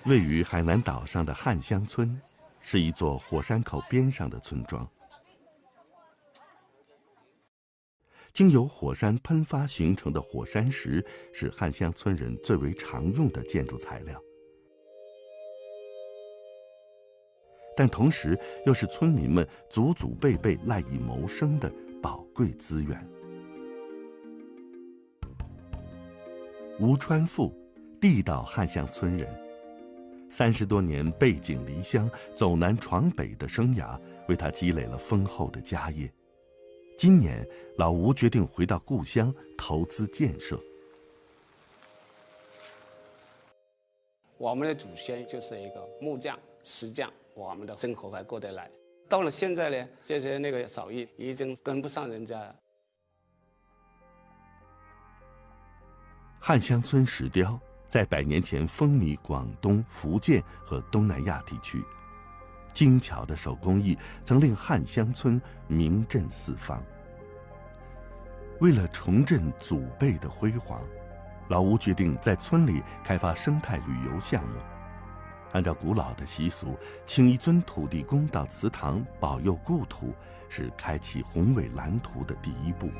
位于海南岛上的汉乡村，是一座火山口边上的村庄。经由火山喷发形成的火山石，是汉乡村人最为常用的建筑材料，但同时又是村民们祖祖辈辈赖以谋生的宝贵资源。吴川富，地道汉乡村人，30多年背井离乡、走南闯北的生涯，为他积累了丰厚的家业。今年，老吴决定回到故乡投资建设。我们的祖先就是一个木匠、石匠，我们的生活还过得来。到了现在呢，这些手艺已经跟不上人家了。汉乡村石雕在100年前风靡广东、福建和东南亚地区，精巧的手工艺曾令汉乡村名震四方。为了重振祖辈的辉煌，老吴决定在村里开发生态旅游项目。按照古老的习俗，请一尊土地公到祠堂保佑故土，是开启宏伟蓝图的第一步。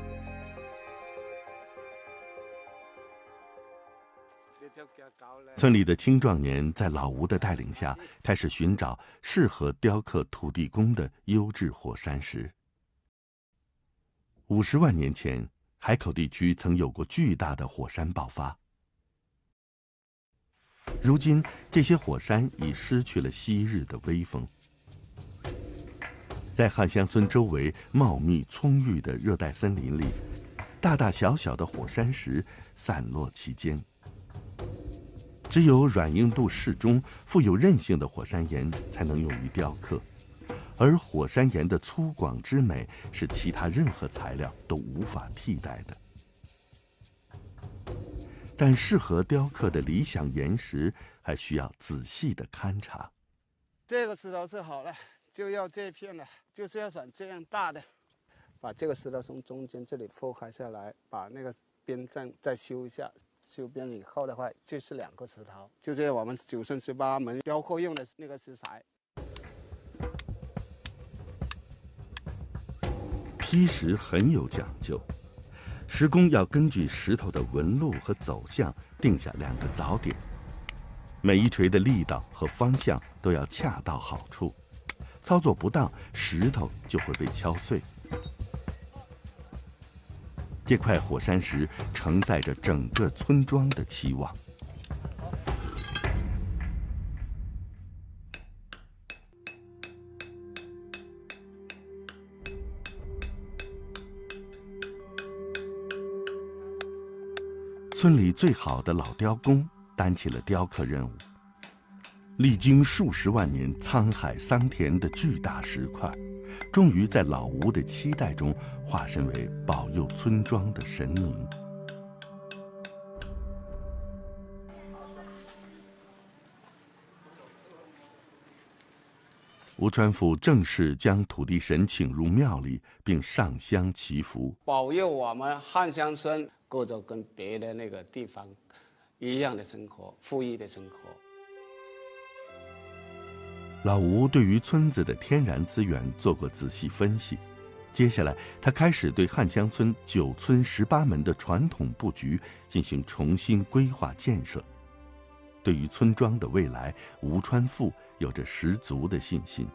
村里的青壮年在老吴的带领下，开始寻找适合雕刻土地公的优质火山石。50万年前，海口地区曾有过巨大的火山爆发。如今，这些火山已失去了昔日的威风。在汉乡村周围茂密葱郁的热带森林里，大大小小的火山石散落其间。只有软硬度适中、富有韧性的火山岩才能用于雕刻，而火山岩的粗犷之美是其他任何材料都无法替代的。但适合雕刻的理想岩石还需要仔细的勘察。这个石头是好了，就要这片了，就是要选这样大的。把这个石头从中间这里剖开下来，把那个边站再修一下。修边以后的话，就是2个石头，就是我们9乘18门雕刻用的那个石材。劈石很有讲究，石工要根据石头的纹路和走向定下2个凿点，每一锤的力道和方向都要恰到好处，操作不当，石头就会被敲碎。这块火山石承载着整个村庄的期望。村里最好的老雕工担起了雕刻任务，历经数十万年沧海桑田的巨大石块，终于在老吴的期待中化身为保佑村庄的神明。吴川富正式将土地神请入庙里，并上香祈福，保佑我们汉乡村过着跟别的那个地方一样的生活，富裕的生活。老吴对于村子的天然资源做过仔细分析，接下来他开始对汉乡村9村18门的传统布局进行重新规划建设。对于村庄的未来，吴川富有着十足的信心。